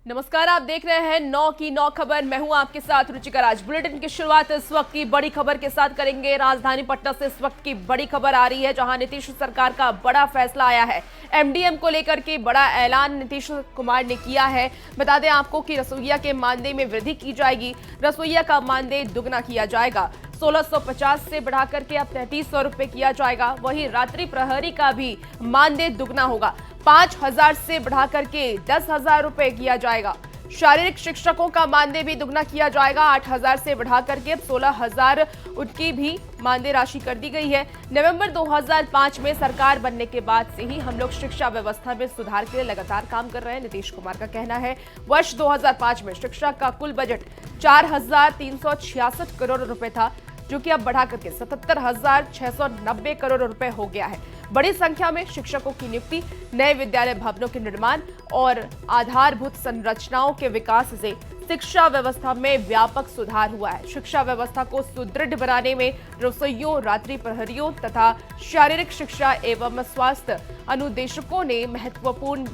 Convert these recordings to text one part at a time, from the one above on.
नमस्कार, आप देख रहे हैं 9 की 9 खबर। मैं हूं आपके साथ रुचिका राज। बुलेटिन की शुरुआत इस वक्त की बड़ी खबर के साथ करेंगे। राजधानी पटना से इस वक्त की बड़ी खबर आ रही है, जहां नीतीश सरकार का बड़ा फैसला आया है। एमडीएम को लेकर के बड़ा ऐलान नीतीश कुमार ने किया है। बता दें आपको कि रसोइया के मानदेय में वृद्धि की जाएगी। रसोइया का मानदेय दुगना किया जाएगा। 1650 से बढ़ाकर के अब 3300 रुपए किया जाएगा। वहीं रात्रि प्रहरी का भी मानदेय दुगना होगा। 5000 से बढ़ाकर के 10,000 रुपए किया जाएगा। शारीरिक शिक्षकों का मानदेय भी दुगना किया जाएगा। 8000 से बढ़ाकर के अब 16,000 उनकी भी मानदेय राशि कर दी गई है। नवंबर 2005 में सरकार बनने के बाद से ही हम लोग शिक्षा व्यवस्था में सुधार के लिए लगातार काम कर रहे हैं। नीतीश कुमार का कहना है वर्ष 2005 में शिक्षा का कुल बजट 4,366 करोड़ रुपए था, जो कि अब बढ़ाकर के 77,690 करोड़ रुपए हो गया है। बड़ी संख्या में शिक्षकों की नियुक्ति, नए विद्यालय भवनों के निर्माण और आधारभूत संरचनाओं के विकास से शिक्षा व्यवस्था में व्यापक सुधार हुआ है। शिक्षा व्यवस्था को सुदृढ़ बनाने में रसोइयों, रात्रि प्रहरियों तथा शारीरिक शिक्षा एवं स्वास्थ्य अनुदेशकों ने महत्वपूर्ण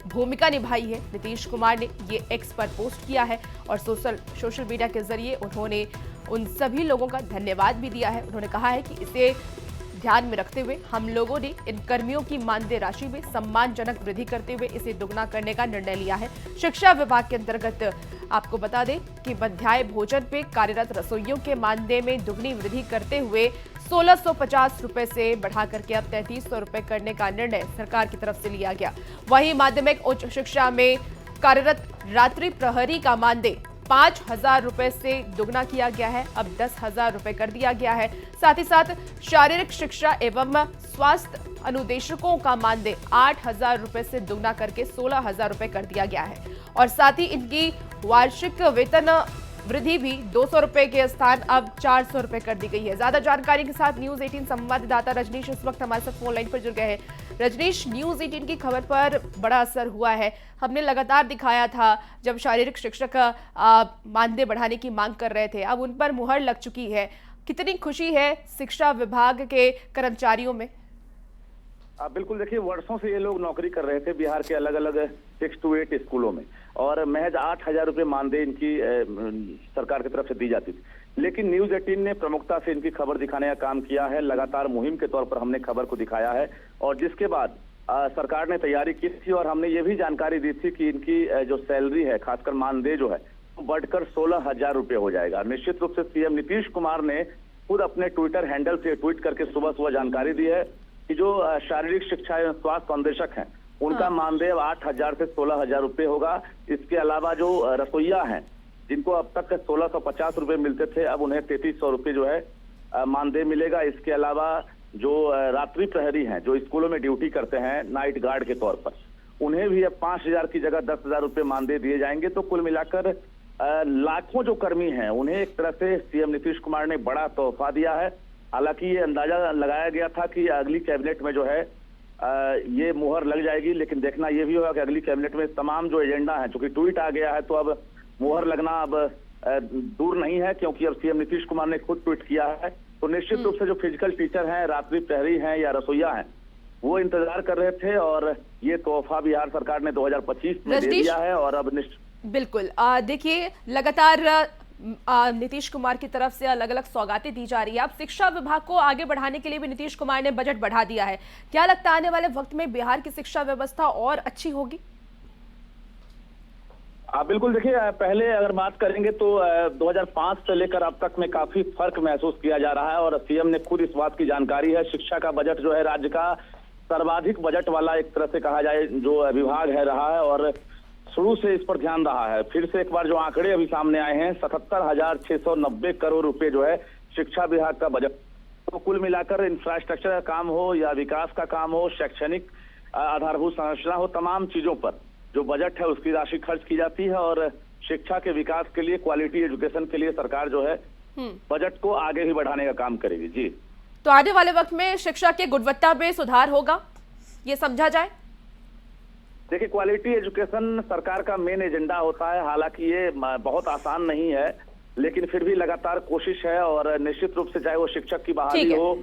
भूमिका निभाई है। नीतीश कुमार ने ये एक्स पर पोस्ट किया है और सोशल मीडिया के जरिए उन्होंने उन सभी लोगों का धन्यवाद भी दिया है। उन्होंने कहा है कि इसे ध्यान में रखते हुए हम लोगों ने इन कर्मियों की मानदेय राशि में सम्मानजनक वृद्धि करते हुए इसे दुगना करने का निर्णय लिया है। शिक्षा विभाग के अंतर्गत आपको बता दें कि मध्याह्न भोजन पे कार्यरत रसोइयों के मानदेय में दुगनी वृद्धि करते हुए 1650 रुपए से बढ़ाकर के अब 3300 रुपए करने का निर्णय सरकार की तरफ से लिया गया। वहीं माध्यमिक उच्च शिक्षा में कार्यरत रात्रि प्रहरी का मानदेय 5,000 रुपए से दुगना किया गया है, अब 10,000 रुपए कर दिया गया है। साथ ही साथ शारीरिक शिक्षा एवं स्वास्थ्य अनुदेशकों का मानदेय 8,000 रुपए से दुगना करके 16,000 रुपए कर दिया गया है। और साथ ही इनकी वार्षिक वेतन वृद्धि भी 200 रुपए के स्थान अब 400 रुपए कर दी गई है। ज्यादा जानकारी के साथ न्यूज 18 संवाददाता रजनीश इस वक्त हमारे साथ फोन लाइन पर जुड़ गए हैं। रजनीश, न्यूज 18 की खबर पर बड़ा असर हुआ है। हमने लगातार दिखाया था जब शारीरिक शिक्षक मानदेय बढ़ाने की मांग कर रहे थे, अब उन पर मुहर लग चुकी है। कितनी खुशी है शिक्षा विभाग के कर्मचारियों में? बिल्कुल, देखिए, वर्षों से ये लोग नौकरी कर रहे थे बिहार के अलग अलग 6 to 8 स्कूलों में, और महज 8,000 रुपये मानदेय इनकी सरकार की तरफ से दी जाती थी। लेकिन न्यूज 18 ने प्रमुखता से इनकी खबर दिखाने का काम किया है। लगातार मुहिम के तौर पर हमने खबर को दिखाया है, और जिसके बाद सरकार ने तैयारी की थी और हमने ये भी जानकारी दी थी कि इनकी जो सैलरी है, खासकर मानदेय जो है, बढ़कर 16,000 रुपये हो जाएगा। निश्चित रूप से सीएम नीतीश कुमार ने खुद अपने ट्विटर हैंडल से ट्वीट करके सुबह सुबह जानकारी दी है कि जो शारीरिक शिक्षा एवं स्वास्थ्य अनुदेशक हैं, उनका मानदेय 8,000 से 16,000 रुपये होगा। इसके अलावा जो रसोइया हैं, जिनको अब तक 1650 रुपये मिलते थे, अब उन्हें 3300 रुपये जो है मानदेय मिलेगा। इसके अलावा जो रात्रि प्रहरी हैं, जो स्कूलों में ड्यूटी करते हैं नाइट गार्ड के तौर पर, उन्हें भी अब 5,000 की जगह 10,000 रुपये मानदेय दिए जाएंगे। तो कुल मिलाकर लाखों जो कर्मी हैं, उन्हें एक तरह से सीएम नीतीश कुमार ने बड़ा तोहफा दिया है। हालांकि ये अंदाजा लगाया गया था कि अगली कैबिनेट में जो है ये मुहर लग जाएगी, लेकिन देखना ये भी होगा कि अगली कैबिनेट में तमाम जो एजेंडा है, चूंकि ट्वीट आ गया है तो अब मुहर लगना अब दूर नहीं है, क्योंकि अब सीएम नीतीश कुमार ने खुद ट्वीट किया है। तो निश्चित रूप से जो फिजिकल टीचर हैं, रात्रि प्रहरी हैं या रसोइया हैं, वो इंतजार कर रहे थे, और ये तोहफा बिहार सरकार ने 2025 में दे दिया है। और अब बिल्कुल देखिए, लगातार नीतीश कुमार की तरफ से अलग अलग सौगातें दी जा रही है। अब शिक्षा विभाग को आगे बढ़ाने के लिए भी नीतीश कुमार ने बजट बढ़ा दिया है। क्या लगता है आने वाले वक्त में बिहार की शिक्षा व्यवस्था और अच्छी होगी? बिल्कुल, देखिए, पहले अगर बात करेंगे तो 2005 से लेकर अब तक में काफी फर्क महसूस किया जा रहा है, और सीएम ने खुद इस बात की जानकारी है। शिक्षा का बजट जो है राज्य का सर्वाधिक बजट वाला एक तरह से कहा जाए जो विभाग है रहा है, और शुरू से इस पर ध्यान रहा है। फिर से एक बार जो आंकड़े अभी सामने आए हैं, 77,690 करोड़ रुपए जो है शिक्षा विभाग का बजट। तो कुल मिलाकर इंफ्रास्ट्रक्चर का काम हो या विकास का काम हो, शैक्षणिक आधारभूत संरचना हो, तमाम चीजों पर जो बजट है उसकी राशि खर्च की जाती है, और शिक्षा के विकास के लिए, क्वालिटी एजुकेशन के लिए सरकार जो है बजट को आगे ही बढ़ाने का काम करेगी। जी, तो आने वाले वक्त में शिक्षा की गुणवत्ता में सुधार होगा, ये समझा जाए? देखिए, क्वालिटी एजुकेशन सरकार का मेन एजेंडा होता है। हालांकि ये बहुत आसान नहीं है, लेकिन फिर भी लगातार कोशिश है, और निश्चित रूप से चाहे वो शिक्षक की बहाली हो।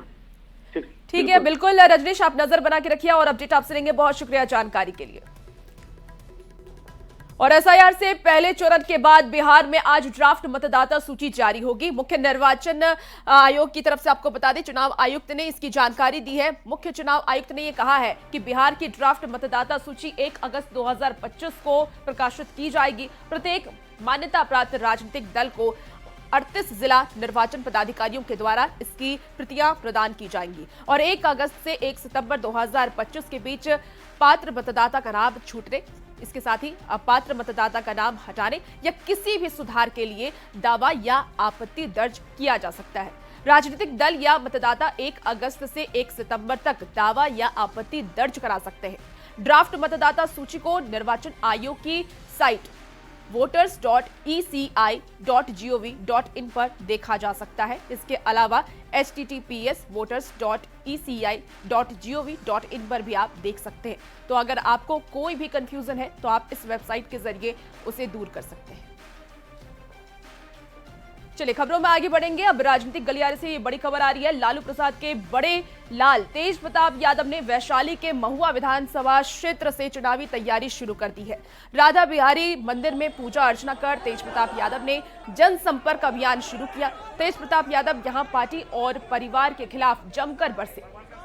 ठीक है, बिल्कुल रजनीश, आप नजर बना के रखिए और अपडेट आपसे लेंगे। बहुत शुक्रिया जानकारी के लिए। और एसआईआर से पहले चरण के बाद बिहार में आज ड्राफ्ट मतदाता सूची जारी होगी। मुख्य निर्वाचन आयोग की तरफ से आपको बता दें, चुनाव आयुक्त ने इसकी जानकारी दी है। मुख्य चुनाव आयुक्त ने यह कहा है कि बिहार की ड्राफ्ट मतदाता सूची 1 अगस्त 2025 को प्रकाशित की जाएगी। प्रत्येक मान्यता प्राप्त राजनीतिक दल को 38 जिला निर्वाचन पदाधिकारियों के द्वारा इसकी प्रतियां प्रदान की जाएंगी और 1 अगस्त से 1 सितंबर 2025 के बीच पात्र मतदाता का नाम छूटने, इसके साथ ही अपात्र मतदाता का नाम हटाने या किसी भी सुधार के लिए दावा या आपत्ति दर्ज किया जा सकता है। राजनीतिक दल या मतदाता 1 अगस्त से 1 सितंबर तक दावा या आपत्ति दर्ज करा सकते हैं। ड्राफ्ट मतदाता सूची को निर्वाचन आयोग की साइट voters.eci.gov.in पर देखा जा सकता है। इसके अलावा https://voters.eci.gov.in पर भी आप देख सकते हैं। तो अगर आपको कोई भी कंफ्यूजन है तो आप इस वेबसाइट के जरिए उसे दूर कर सकते हैं। चलिए खबरों में आगे बढ़ेंगे। अब राजनीतिक गलियारे से ये बड़ी खबर आ रही है। लालू प्रसाद के बड़े लाल तेज प्रताप यादव ने वैशाली के महुआ विधानसभा क्षेत्र से चुनावी तैयारी शुरू कर दी है। राधा बिहारी मंदिर में पूजा अर्चना कर तेज प्रताप यादव ने जनसंपर्क अभियान शुरू किया। तेज प्रताप यादव यहां पार्टी और परिवार के खिलाफ जमकर बरसे।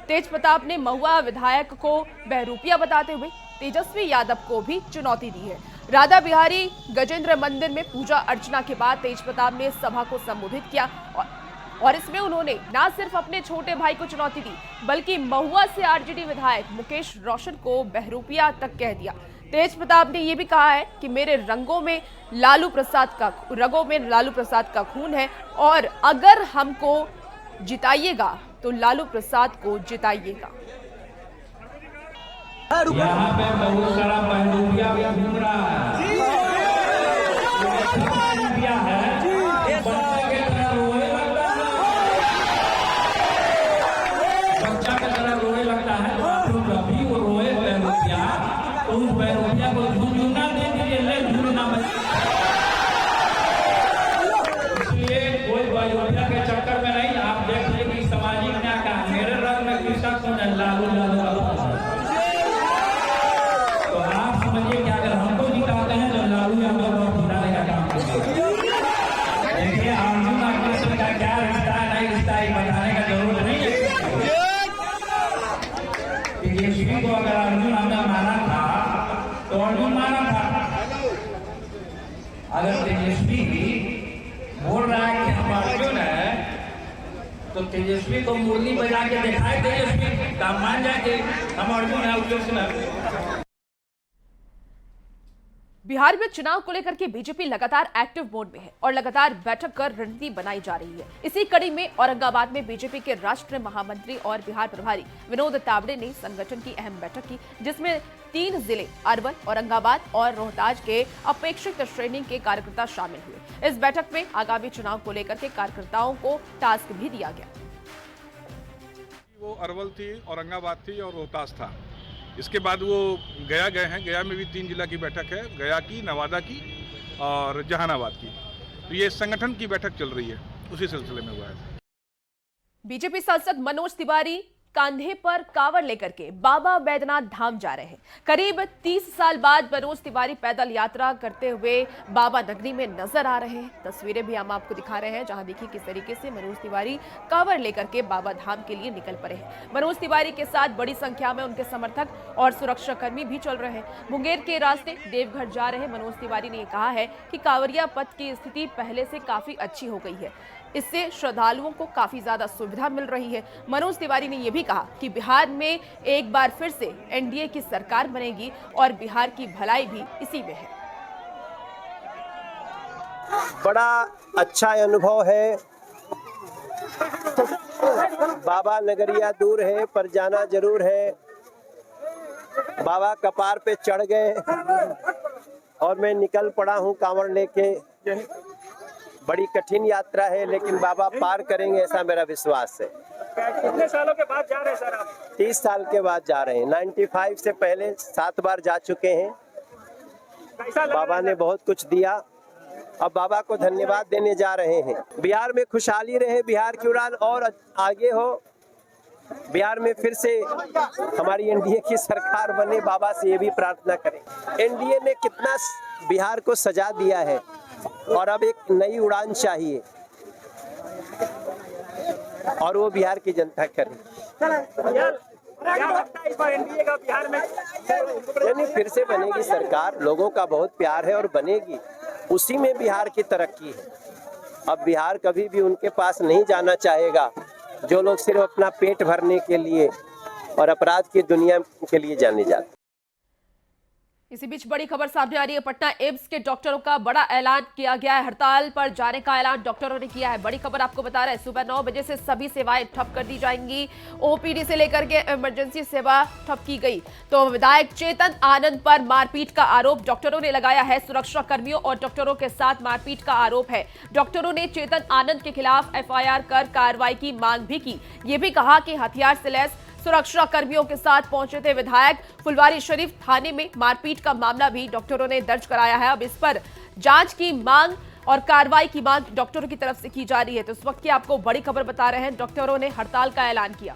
तेज प्रताप ने महुआ विधायक को बहरूपिया बताते हुए तेजस्वी यादव को भी चुनौती दी है। राधा बिहारी गजेंद्र मंदिर में पूजा अर्चना के बाद तेज प्रताप ने सभा को संबोधित किया और इसमें उन्होंने न सिर्फ अपने छोटे भाई को चुनौती दी बल्कि महुआ से आरजेडी विधायक मुकेश रोशन को बहरूपिया तक कह दिया। तेज प्रताप ने यह भी कहा है कि मेरे रगों में लालू प्रसाद का खून है और अगर हमको जिताइएगा तो लालू प्रसाद को जिताइएगा। यहाँ पे बहुत सारा बंदूकिया भी घूम रहा है। बंदूकिया है, बच्चा के तरह रोए लगता है, बच्चा के तरह रोए लगता है। तो कभी वो रोए बंदूकिया तो उस बंदूकिया को झुंझुना दे दीजिए, ले झुंझुना मत। इसलिए कोई बंदूकिया के चक्कर में नहीं। आप देख लीजिए कि सामाजिक न्याय का मेरे रंग में किसका खून है, लालू लालू को अगर अर्जुन हमने माना था तो अर्जुन माना था। अगर तेजस्वी बोल रहा है कि हम अर्जुन है तो तेजस्वी को मुरली बजा के दिखाए, तेजस्वी का मान जाए कि हम अर्जुन है, कृष्ण है। बिहार में चुनाव को लेकर के बीजेपी लगातार एक्टिव मोड में है और लगातार बैठक कर रणनीति बनाई जा रही है। इसी कड़ी में औरंगाबाद में बीजेपी के राष्ट्रीय महामंत्री और बिहार प्रभारी विनोद तावड़े ने संगठन की अहम बैठक की, जिसमें 3 जिले अरवल, औरंगाबाद और रोहतास के अपेक्षित श्रेणी के कार्यकर्ता शामिल हुए। इस बैठक में आगामी चुनाव को लेकर के कार्यकर्ताओं को टास्क भी दिया गया। वो अरवल थी, औरंगाबाद थी और रोहतास था। इसके बाद वो गया गए हैं। गया में भी 3 जिला की बैठक है, गया की, नवादा की और जहानाबाद की। तो ये संगठन की बैठक चल रही है, उसी सिलसिले में हुआ है। बीजेपी सांसद मनोज तिवारी कांधे पर कावड़ लेकर के बाबा बैद्यनाथ धाम जा रहे हैं। करीब 30 साल बाद मनोज तिवारी पैदल यात्रा करते हुए बाबा नगरी में नजर आ रहे हैं। तस्वीरें भी हम आपको दिखा रहे हैं, जहां देखिए किस तरीके से मनोज तिवारी कावड़ लेकर के बाबा धाम के लिए निकल पड़े हैं। मनोज तिवारी के साथ बड़ी संख्या में उनके समर्थक और सुरक्षा कर्मी भी चल रहे हैं। मुंगेर के रास्ते देवघर जा रहे मनोज तिवारी ने कहा है कि कांवरिया पथ की स्थिति पहले से काफी अच्छी हो गई है। इससे श्रद्धालुओं को काफी ज्यादा सुविधा मिल रही है। मनोज तिवारी ने यह भी कहा कि बिहार में एक बार फिर से एनडीए की सरकार बनेगी और बिहार की भलाई भी इसी में है। बड़ा अच्छा अनुभव है। बाबा नगरिया दूर है पर जाना जरूर है। बाबा कपार पे चढ़ गए और मैं निकल पड़ा हूँ कांवड़ लेके। बड़ी कठिन यात्रा है लेकिन बाबा पार करेंगे, ऐसा मेरा विश्वास है। कितने सालों के बाद जा रहे हैं सर आप? 30 साल के बाद जा रहे हैं। 95 से पहले 7 बार जा चुके हैं। बाबा ने बहुत कुछ दिया, अब बाबा को धन्यवाद देने जा रहे हैं। बिहार में खुशहाली रहे, बिहार की उड़ान और आगे हो, बिहार में फिर से हमारी एनडीए की सरकार बने, बाबा से ये भी प्रार्थना करें। एनडीए ने कितना बिहार को सजा दिया है और अब एक नई उड़ान चाहिए और वो बिहार की जनता करे। क्या लगता है इस बार एनडीए का बिहार में? नहीं, फिर से बनेगी सरकार, लोगों का बहुत प्यार है और बनेगी, उसी में बिहार की तरक्की है। अब बिहार कभी भी उनके पास नहीं जाना चाहेगा जो लोग सिर्फ अपना पेट भरने के लिए और अपराध की दुनिया के लिए जाने जाते। इसी बीच बड़ी खबर सामने आ रही है। पटना एम्स के डॉक्टरों का बड़ा ऐलान किया गया है। हड़ताल पर जाने का ऐलान डॉक्टरों ने किया है। बड़ी खबर आपको बता रहे हैं, सुबह 9 बजे से सभी सेवाएं ठप कर दी जाएंगी। ओपीडी से लेकर के इमरजेंसी सेवा ठप की गई। तो विधायक चेतन आनंद पर मारपीट का आरोप डॉक्टरों ने लगाया है। सुरक्षा कर्मियों और डॉक्टरों के साथ मारपीट का आरोप है। डॉक्टरों ने चेतन आनंद के खिलाफ एफआईआर कर कार्रवाई की मांग भी की। ये भी कहा कि हथियार से लैस सुरक्षा कर्मियों के साथ पहुंचे थे विधायक। फुलवारी शरीफ थाने में मारपीट का मामला भी डॉक्टरों ने दर्ज कराया है। अब इस पर जांच की मांग और कार्रवाई की मांग डॉक्टरों की तरफ से की जा रही है। तो इस वक्त की आपको बड़ी खबर बता रहे हैं, डॉक्टरों ने हड़ताल का ऐलान किया।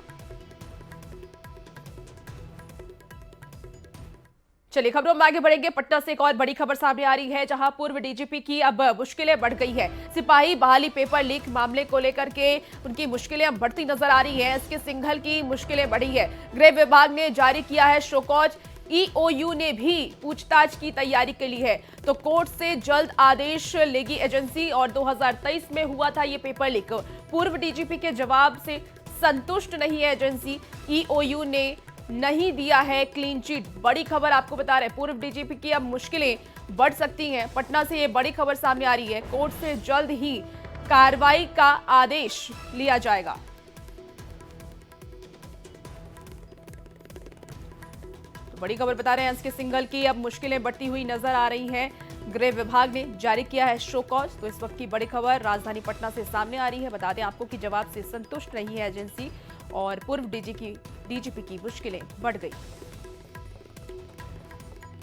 चलिए खबरों में आगे बढ़ेंगे। पटना से एक और बड़ी खबर सामने आ रही है, जहां पूर्व डीजीपी की अब मुश्किलें बढ़ गई है। सिपाही बहाली पेपर लीक मामले को लेकर के उनकी मुश्किलें अब बढ़ती नजर आ रही है। इसके सिंघल की मुश्किलें बढ़ी है। गृह विभाग ने जारी किया है शोकॉज। ईओयू ने भी पूछताछ की तैयारी के लिए है। तो कोर्ट से जल्द आदेश लेगी एजेंसी। और 2023 में हुआ था ये पेपर लीक। पूर्व डीजीपी के जवाब से संतुष्ट नहीं है एजेंसी। ईओयू ने नहीं दिया है क्लीन चिट। बड़ी खबर आपको बता रहे हैं, पूर्व डीजीपी की अब मुश्किलें बढ़ सकती हैं। पटना से ये बड़ी खबर सामने आ रही है, कोर्ट से जल्द ही कार्रवाई का आदेश लिया जाएगा। तो बड़ी खबर बता रहे हैं, इसके सिंघल की अब मुश्किलें बढ़ती हुई नजर आ रही हैं। गृह विभाग ने जारी किया है शो कॉज। तो इस वक्त की बड़ी खबर राजधानी पटना से सामने आ रही है। बता दें आपको कि जवाब से संतुष्ट नहीं है एजेंसी और पूर्व डीजीपी की मुश्किलें बढ़ गई।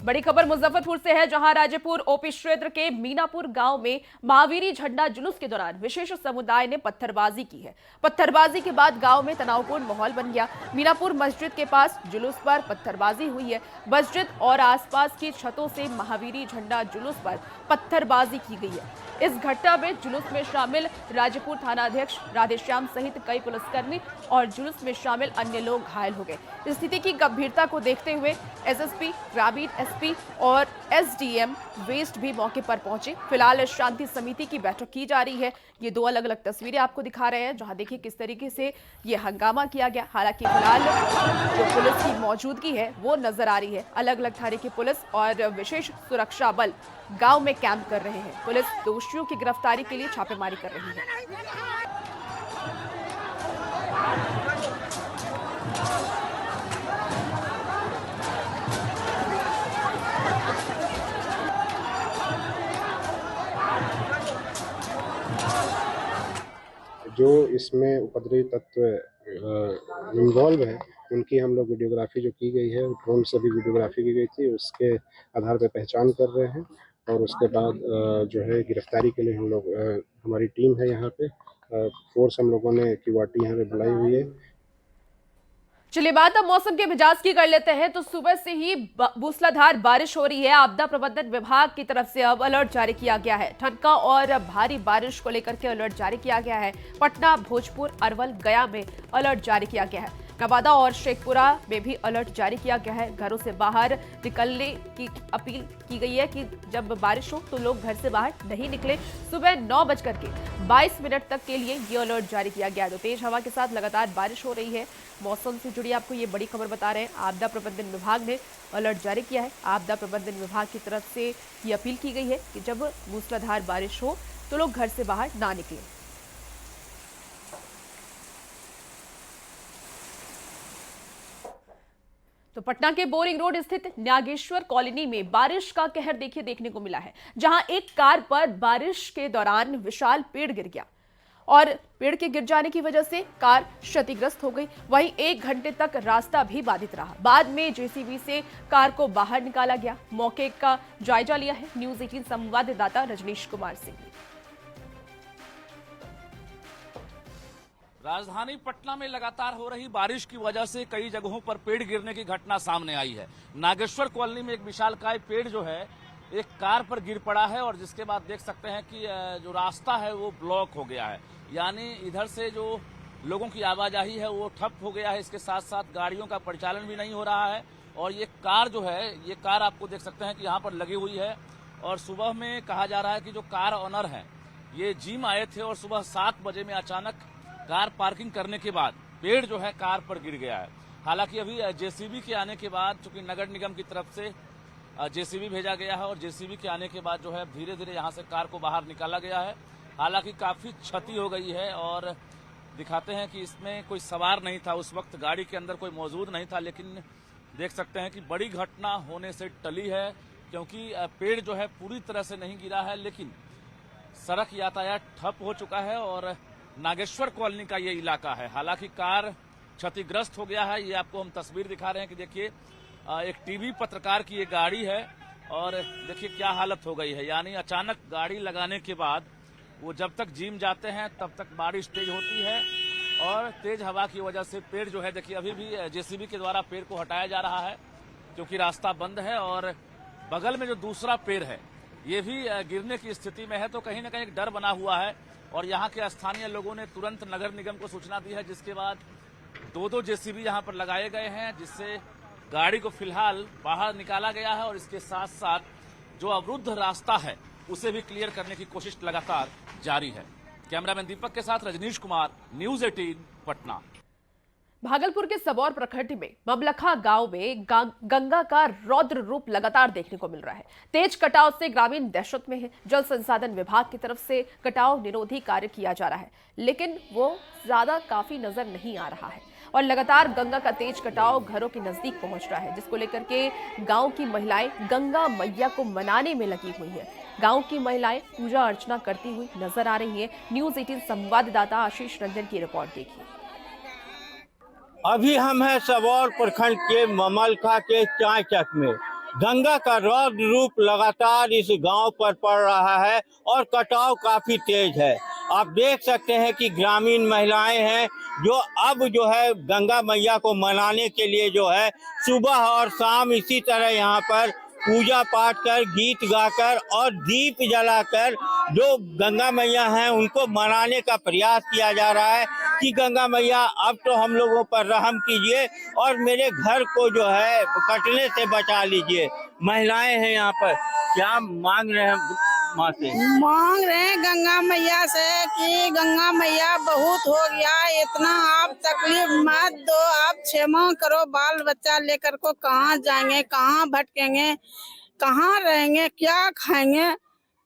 बड़ी खबर मुजफ्फरपुर से है, जहां राजेपुर ओपी क्षेत्र के मीनापुर गांव में महावीरी झंडा जुलूस के दौरान विशेष समुदाय ने पत्थरबाजी की है। पत्थरबाजी के बाद गांव में तनावपूर्ण माहौल बन गया। मीनापुर मस्जिद के पास जुलूस पर पत्थरबाजी हुई है। मस्जिद और आसपास की छतों से महावीरी झंडा जुलूस पर पत्थरबाजी की गई है। इस घटना में जुलूस में शामिल राजेपुर थानाध्यक्ष राधेश्याम सहित कई पुलिसकर्मी और जुलूस में शामिल अन्य लोग घायल हो गए। स्थिति की गंभीरता को देखते हुए एसएसपी, ग्रामीण एसपी और एसडीएम वेस्ट भी मौके पर पहुंचे। फिलहाल शांति समिति की बैठक की जा रही है। ये दो अलग अलग तस्वीरें आपको दिखा रहे हैं, जहां देखिए किस तरीके से ये हंगामा किया गया। हालांकि फिलहाल जो पुलिस की मौजूदगी है वो नजर आ रही है। अलग अलग थाने की पुलिस और विशेष सुरक्षा बल गांव में कैंप कर रहे हैं। पुलिस दोषियों की गिरफ्तारी के लिए छापेमारी कर रही है। जो इसमें उपद्रवी तत्व इन्वॉल्व है, उनकी हम लोग वीडियोग्राफी जो की गई है, ड्रोन से भी वीडियोग्राफी की गई थी, उसके आधार पर पहचान कर रहे हैं। और उसके बाद जो है गिरफ्तारी के लिए हम लोग हमारी टीम है यहाँ पे, फोर्स हम लोगों ने क्यूआरटी यहाँ पे बुलाई हुई है। चलिए बात अब मौसम के मिजाज की कर लेते हैं। तो सुबह से ही मूसलाधार बारिश हो रही है। आपदा प्रबंधन विभाग की तरफ से अब अलर्ट जारी किया गया है। ठनका और भारी बारिश को लेकर के अलर्ट जारी किया गया है। पटना, भोजपुर, अरवल, गया में अलर्ट जारी किया गया है। नवादा और शेखपुरा में भी अलर्ट जारी किया गया है। घरों से बाहर निकलने की अपील की गई है कि जब बारिश हो तो लोग घर से बाहर नहीं निकले। सुबह 9:22 तक के लिए ये अलर्ट जारी किया गया है। तो तेज हवा के साथ लगातार बारिश हो रही है। मौसम से जुड़ी आपको ये बड़ी खबर बता रहे हैं, आपदा प्रबंधन विभाग ने अलर्ट जारी किया है। आपदा प्रबंधन विभाग की तरफ से ये अपील की गई है कि जब मूसलाधार बारिश हो तो लोग घर से बाहर ना निकलें। तो पटना के बोरिंग रोड स्थित नागेश्वर कॉलोनी में बारिश का कहर देखने को मिला है, जहां एक कार पर बारिश के दौरान विशाल पेड़ गिर गया और पेड़ के गिर जाने की वजह से कार क्षतिग्रस्त हो गई। वहीं 1 घंटे तक रास्ता भी बाधित रहा। बाद में जेसीबी से कार को बाहर निकाला गया। मौके का जायजा लिया है न्यूज 18 संवाददाता रजनीश कुमार सिंह। राजधानी पटना में लगातार हो रही बारिश की वजह से कई जगहों पर पेड़ गिरने की घटना सामने आई है। नागेश्वर कॉलोनी में एक विशालकाय पेड़ जो है एक कार पर गिर पड़ा है और जिसके बाद देख सकते हैं कि जो रास्ता है वो ब्लॉक हो गया है, यानी इधर से जो लोगों की आवाजाही है वो ठप हो गया है। इसके साथ साथ गाड़ियों का परिचालन भी नहीं हो रहा है और ये कार जो है, ये कार आपको देख सकते हैं कि यहाँ पर लगी हुई है। और सुबह में कहा जा रहा है कि जो कार ऑनर है ये जिम आए थे और सुबह 7 बजे में अचानक कार पार्किंग करने के बाद पेड़ जो है कार पर गिर गया है। हालांकि अभी जेसीबी के आने के बाद, चूंकि नगर निगम की तरफ से जेसीबी भेजा गया है और जेसीबी के आने के बाद जो है धीरे धीरे यहाँ से कार को बाहर निकाला गया है। हालांकि काफी क्षति हो गई है और दिखाते हैं कि इसमें कोई सवार नहीं था, उस वक्त गाड़ी के अंदर कोई मौजूद नहीं था, लेकिन देख सकते हैं कि बड़ी घटना होने से टली है क्योंकि पेड़ जो है पूरी तरह से नहीं गिरा है, लेकिन सड़क यातायात ठप हो चुका है और नागेश्वर कॉलोनी का ये इलाका है। हालांकि कार क्षतिग्रस्त हो गया है, ये आपको हम तस्वीर दिखा रहे हैं कि देखिए एक टीवी पत्रकार की ये गाड़ी है और देखिए क्या हालत हो गई है। यानी अचानक गाड़ी लगाने के बाद वो जब तक जिम जाते हैं तब तक बारिश तेज होती है और तेज हवा की वजह से पेड़ जो है, देखिए अभी भी जेसीबी के द्वारा पेड़ को हटाया जा रहा है क्योंकि रास्ता बंद है और बगल में जो दूसरा पेड़ है ये भी गिरने की स्थिति में है। तो कहीं ना कहीं एक डर बना हुआ है और यहाँ के स्थानीय लोगों ने तुरंत नगर निगम को सूचना दी है, जिसके बाद 2 जेसीबी यहाँ पर लगाए गए हैं, जिससे गाड़ी को फिलहाल बाहर निकाला गया है और इसके साथ साथ जो अवरुद्ध रास्ता है उसे भी क्लियर करने की कोशिश लगातार जारी है। कैमरामैन दीपक के साथ रजनीश कुमार, न्यूज़ 18 पटना। भागलपुर के सबौर प्रखंड में ममलखा गांव में गंगा का रौद्र रूप लगातार देखने को मिल रहा है। तेज कटाव से ग्रामीण दहशत में है। जल संसाधन विभाग की तरफ से कटाव निरोधी कार्य किया जा रहा है, लेकिन वो ज्यादा काफी नजर नहीं आ रहा है और लगातार गंगा का तेज कटाव घरों के नजदीक पहुंच रहा है, जिसको लेकर के गांव की महिलाएं गंगा मैया को मनाने में लगी हुई है। गांव की महिलाएं पूजा अर्चना करती हुई नजर आ रही है। न्यूज़ 18 संवाददाता आशीष रंजन की रिपोर्ट देखिए। अभी हम हैं सबौर प्रखंड के ममलखा के चायचक में। गंगा का रौद्र रूप लगातार इस गांव पर पड़ रहा है और कटाव काफी तेज है। आप देख सकते हैं कि ग्रामीण महिलाएं हैं जो अब जो है गंगा मैया को मनाने के लिए जो है सुबह और शाम इसी तरह यहाँ पर पूजा पाठ कर, गीत गाकर और दीप जलाकर जो गंगा मैया हैं उनको मनाने का प्रयास किया जा रहा है कि गंगा मैया अब तो हम लोगों पर रहम कीजिए और मेरे घर को जो है कटने से बचा लीजिए। महिलाएं हैं यहाँ पर, क्या मांग रहे हैं माँ से? मांग रहे हैं गंगा मैया से कि गंगा मैया बहुत हो गया, इतना आप तकलीफ मत दो, आप क्षमा करो। बाल बच्चा लेकर को कहाँ जाएंगे, कहाँ भटकेंगे, कहाँ रहेंगे, क्या खाएंगे?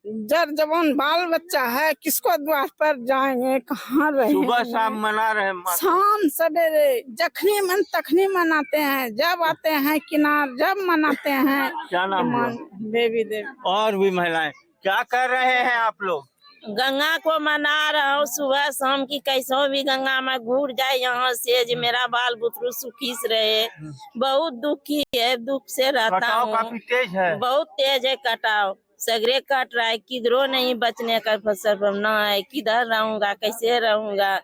जर जवान बाल बच्चा है, किसको द्वार पर जाएंगे, कहाँ रहेंगे? सुबह शाम मना रहे हैं, शाम सवेरे जखनी मन तखनी मनाते हैं, जब आते हैं किनार जब मनाते हैं। क्या नाम हुआ? देवी देवी। और भी महिलाएं क्या कर रहे हैं आप लोग? गंगा को मना रहा हूँ सुबह शाम की, कैसो भी गंगा में घूर जाए यहाँ से, जो मेरा बाल बुतरू सुखी से रहे। बहुत दुखी है, दुख से रहता हूँ। काफी तेज है, बहुत तेज है कटाव, सगरे कट रहा है, किधरों नहीं बचने का फसल बनना है। किधर रहूंगा, कैसे रहूंगा?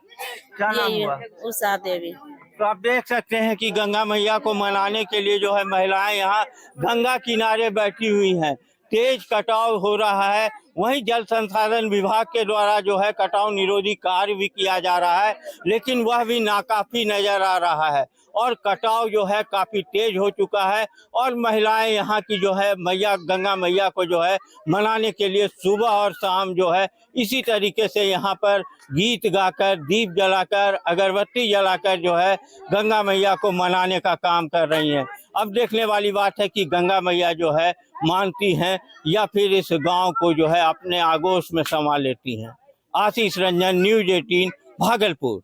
क्या नाम हुआ? उषा देवी। तो आप देख सकते हैं कि गंगा मैया को मनाने के लिए जो है महिलाएं यहाँ गंगा किनारे बैठी हुई हैं। तेज कटाव हो रहा है, वहीं जल संसाधन विभाग के द्वारा जो है कटाव निरोधी कार्य भी किया जा रहा है, लेकिन वह भी नाकाफी नजर आ रहा है और कटाव जो है काफी तेज हो चुका है। और महिलाएं यहाँ की जो है मैया गंगा मैया को जो है मनाने के लिए सुबह और शाम जो है इसी तरीके से यहाँ पर गीत गाकर, दीप जलाकर, अगरबत्ती जलाकर जो है गंगा मैया को मनाने का काम कर रही हैं। अब देखने वाली बात है कि गंगा मैया जो है मानती हैं या फिर इस गांव को जो है अपने आगोश में समा लेती हैं। आशीष रंजन, न्यूज़ 18 भागलपुर।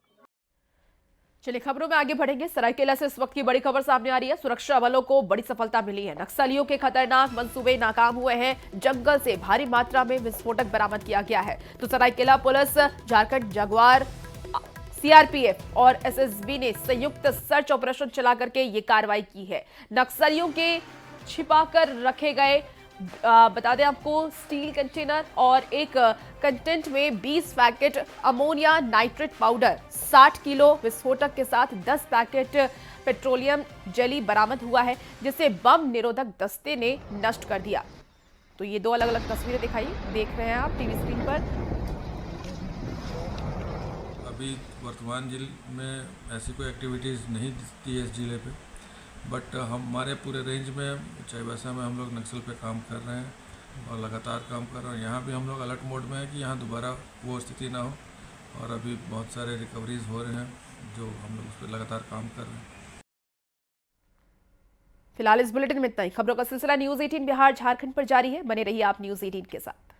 चलिए खबरों में आगे बढ़ेंगे। सरायकेला से इस वक्त की बड़ी खबर सामने आ रही है। सुरक्षा बलों को बड़ी सफलता मिली है। नक्सलियों के खतरनाक मंसूबे नाकाम हुए हैं। जंगल से भारी मात्रा में विस्फोटक बरामद किया गया है। तो Saraikela police, Jharkhand jaguar, CRPF और एसएसबी ने संयुक्त सर्च ऑपरेशन चला करके ये कार्रवाई की है। नक्सलियों के छिपाकर रखे गए बता दें आपको, स्टील कंटेनर और एक कंटेंट में 20 packet ammonia nitrate powder, 60 kilo विस्फोटक के साथ 10 पैकेट पेट्रोलियम जेली बरामद हुआ है, जिसे बम निरोधक दस्ते ने नष्ट कर दिया। तो ये दो अलग अलग तस्वीरें देख रहे हैं आप टीवी स्क्रीन पर। अभी वर्तमान जिले में ऐसी कोई एक्टिविटीज़ नहीं दिखती है इस जिले पे, बट हमारे पूरे रेंज में चाईबासा में हम लोग नक्सल पे काम कर रहे हैं और लगातार काम कर रहे हैं। यहाँ भी हम लोग अलर्ट मोड में हैं कि यहाँ दोबारा वो स्थिति ना हो, और अभी बहुत सारे रिकवरीज हो रहे हैं जो हम लोग उस पर लगातार काम कर रहे हैं। फिलहाल इस बुलेटिन में इतना ही। खबरों का सिलसिला न्यूज़ 18 बिहार झारखंड पर जारी है। बने रहिए आप न्यूज़ 18 के साथ।